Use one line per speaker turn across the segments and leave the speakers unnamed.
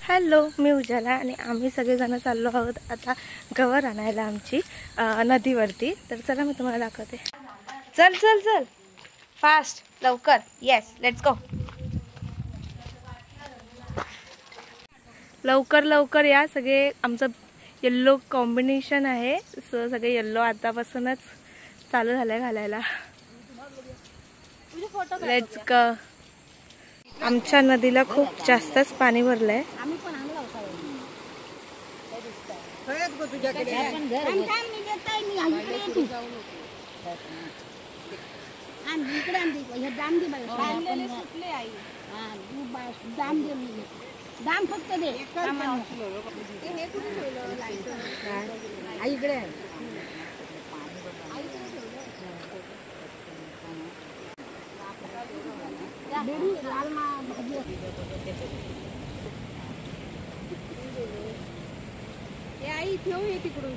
Hello, मी उजाला आणि आम्ही सगळेजण चाललो आहोत आता गवर आणायला आमची नदीवरती। तर चला मी तुम्हाला दाखवते। चल चल चल फास्ट, लवकर। Yes, let's go. लवकर लवकर या सगळे। आमचं येल्लो कॉम्बिनेशन आहे, सो सगळे येल्लो आतापासूनच चालू झालंय घालायला। Let's go. आमच्या नदीला खूप जास्तच पाणी भरलंय।
दाम फक्त दे इकडे लाल भाजी आई ठेव हे तिकडून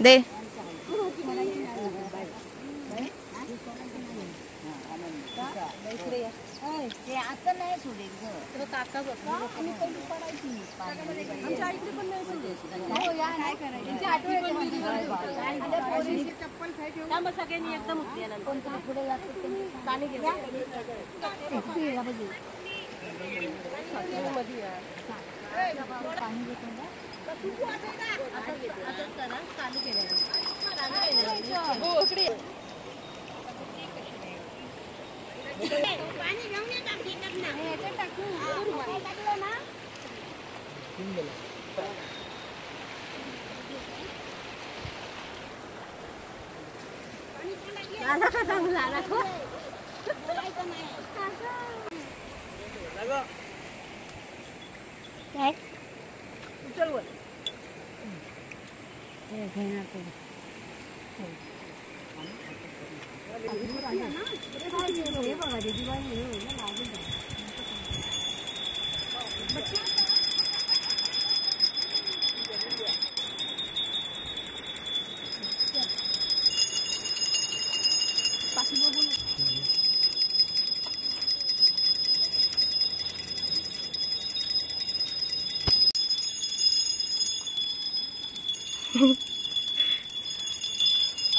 दे
आता नाही सोडे काका आणि पहिली पडायची आमच्या आईकडे पण नाही चप्पल सगळ्यांनी एकदम पुढे पाणी घेऊन चालू केलं पाणी घेऊन येतात ना टाकलं ना आला का चांगला आला का काय उचल वर हे घेणार तो हे बघा दिवाळी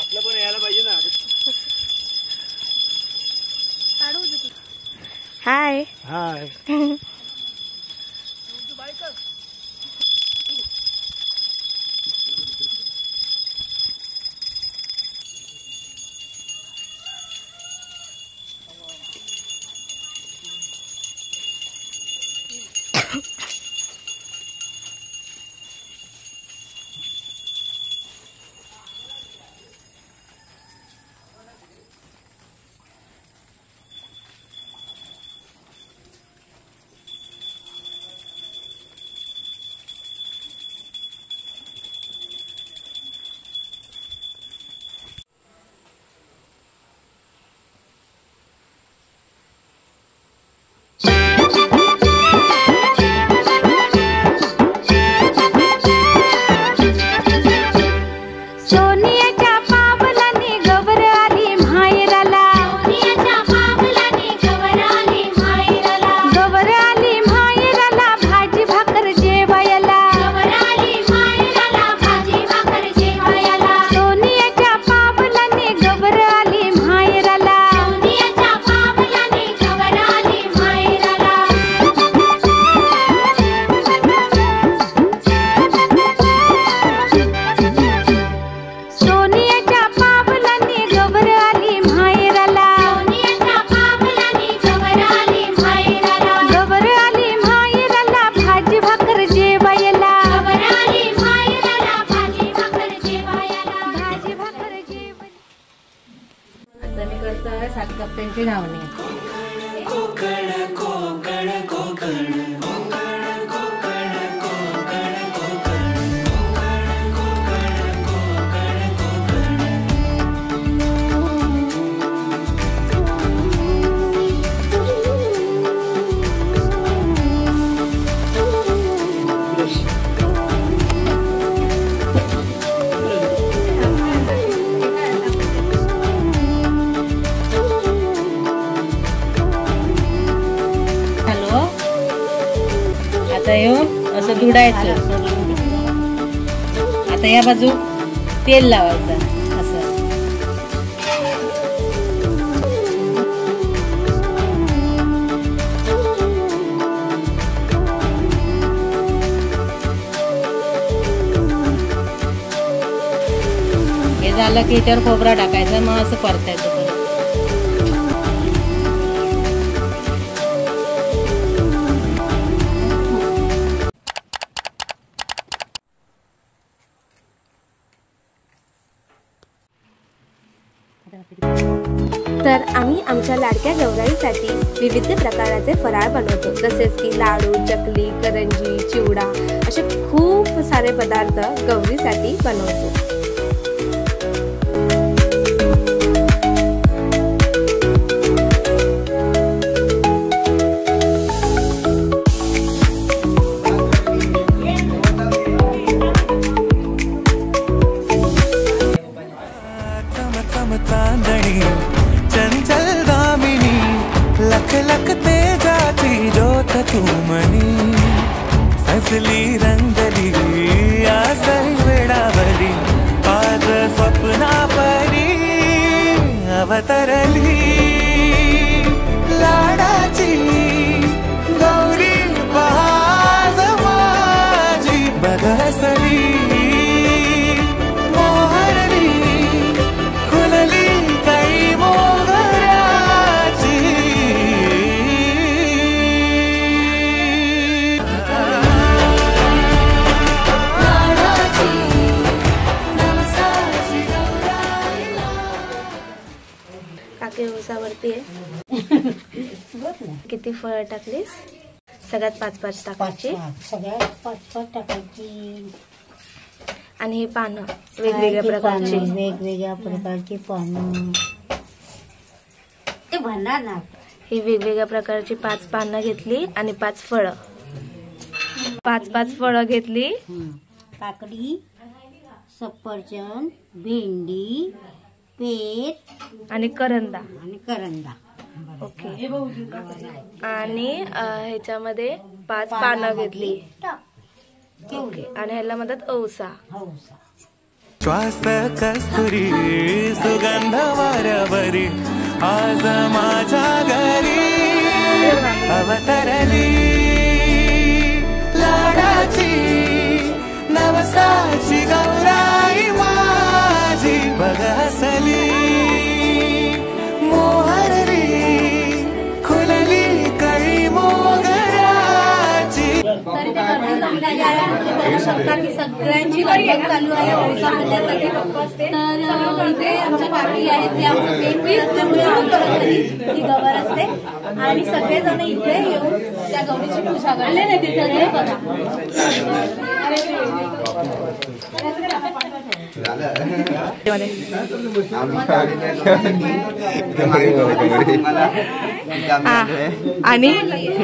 आपलं पण यायला पाहिजे ना।
हाय
हाय
त्यांची धावणी आता हे असं धुडायचं. आता या बाजू तेल लावायचं असं. हे झालं की याच्यावर खोबरा टाकायचा, मग असं परतायचं परत.
तर आम्ही आमच्या लाडक्या गौराईसाठी विविध प्रकाराचे फराळ बनवतो, जसेच की लाडू, चकली, करंजी, चिवडा असे खूप सारे पदार्थ गौरीसाठी बनवतो.
चंचल दामिनी लख लख तेजाची ज्योत तू मनी सजली रंगली आसरी वेडावली आज स्वप्ना परी अवतरली लाडाची गौरी पहाज माझी बदसली
उसावरती आहे. किती फळ टाकलीस? सगळ्यात 5-5 टाकायची.
सगळ्यात 5-5 टाकायची.
आणि ही पानं वेगवेगळ्या प्रकारची,
वेगवेगळ्या प्रकारची पानं ते भन्नार ना.
ही वेगवेगळ्या प्रकारची 5 पानं घेतली आणि 5 फळं, 5-5 फळं घेतली.
काकडी, सफरचंद, भेंडी, पेट
आणि करंदा. ओके. आणि ह्याच्यामध्ये 5 पानं घेतली. ओके. आणि ह्याला मदत औसा.
श्वास कस्तुरी सुगंध वाऱ्यावरी आज माझ्या घरी अवतरली लाडाची नवसाची गौराई माझी बघसली मोहरली खुलली कळी मोगऱ्याची.
सगळ्यांची लगबग चालू आहे औसा आणण्यासाठी. तर इथे आमच्या काकी आहेत, ते आमचं मेन पीठ असल्यामुळे ही गवर असते आणि सगळेजण इथे येऊन त्या गौरीची पूजा करले नाही. ते सगळे बघा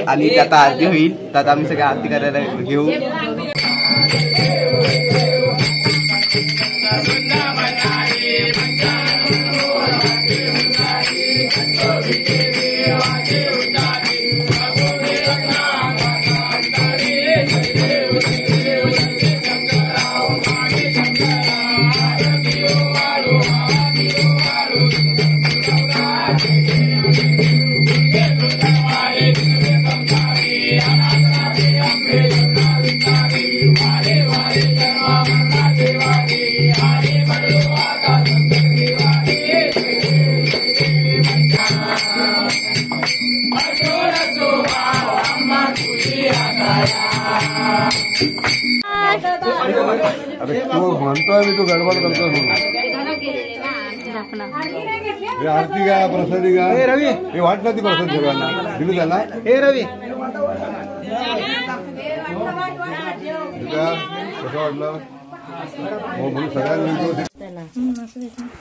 आणि त्यात आरती होईल, त्यात आम्ही सगळे आरती करायला घेऊ.
तू म्हणतोय मी, तू गडबड करतोय म्हणून. आरती घ्या, प्रसादी घ्या. हे रवी, हे वाटलं ती प्रसाद सगळ्यांना दिली त्यांना. हे रवी कसं वाटलं? हो म्हणून सगळ्यांना.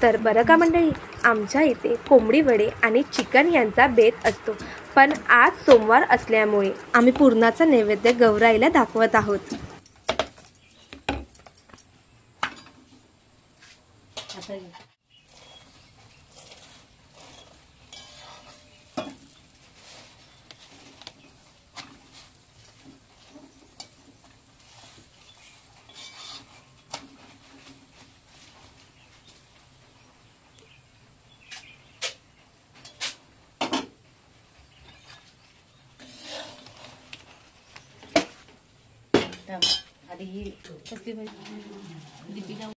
तर बरं का मंडळी, आमच्या इथे कोंबडी वडे आणि चिकन यांचा बेत असतो, पण आज सोमवार असल्यामुळे आम्ही पुरणाचा नैवेद्य गौराईला दाखवत आहोत.
ही कसली भाजी दीपिका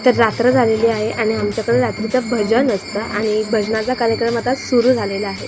तर रात्र झालेली आहे आणि आमच्याकडे रात्रीचं भजन असतं आणि भजनाचा कार्यक्रम आता सुरू झालेला आहे.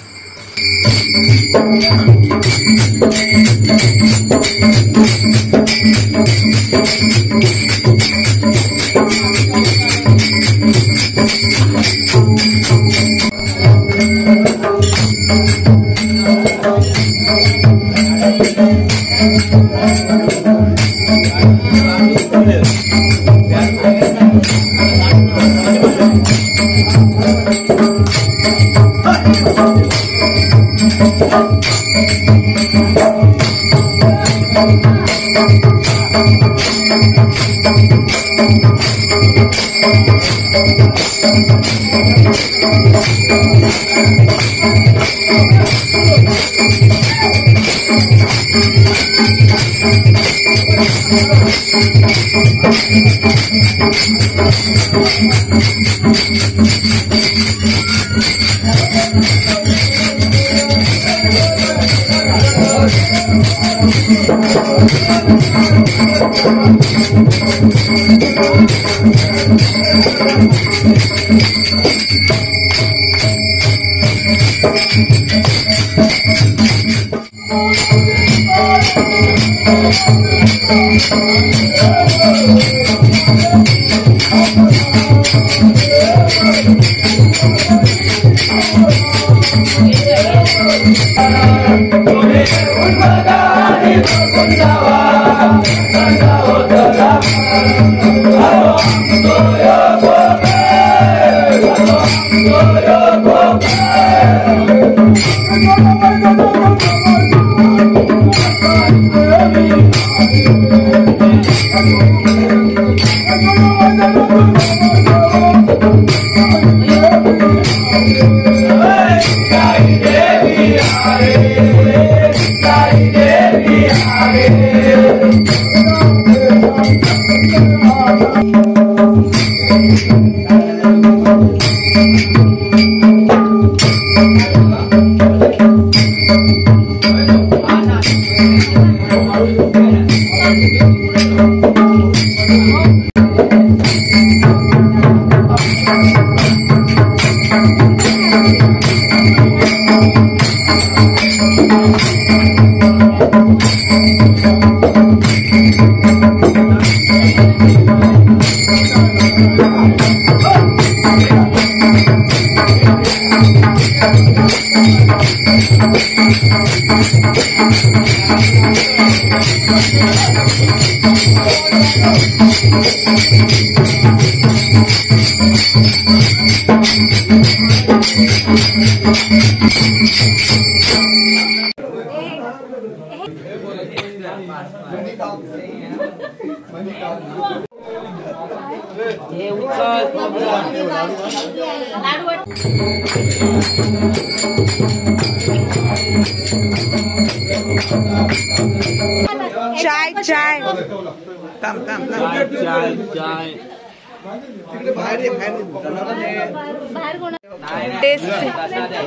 चाय चाय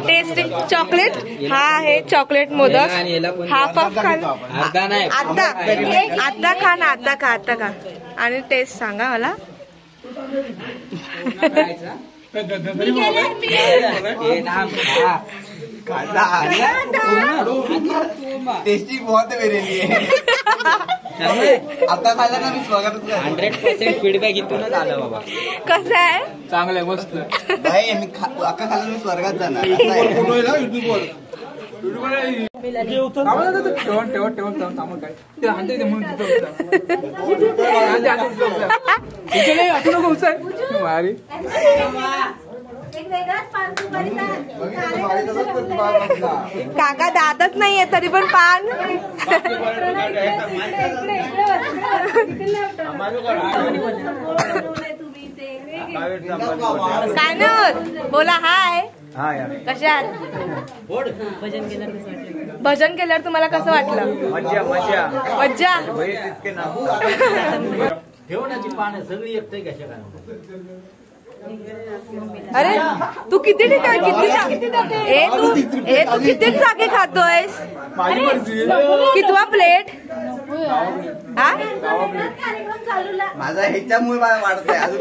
टेस्टिंग चॉकलेट. हा आहे चॉकलेट मोदक. हाफ हाफ खा. आता खा ना. आता खा आणि टेस्ट सांगा मला.
टेस्टी बहुत है मेरे लिए. आता खायला ना मी स्वागत
100% फीडबॅक इथूनच आला बाबा.
कसं आहे?
चांगलं आहे, मस्त.
भाई मी अक्का खायला मी स्वर्गात जाणार.
काका दातच नाहीये तरी पण पान. काय ना बोला. हाय कशा भजन केलं. भजन केल्यावर तुम्हाला कसं वाटलं?
मज्जा मज्जा
मज्जा.
तितके ना ठेवण्याची पानं सगळी एकटे कशा काय
अरे तू किती ठिकाण तू किती चाके खातोयस? कितवा प्लेट? हा
माझा ह्याच्यामुळे मला वाढतंय अजून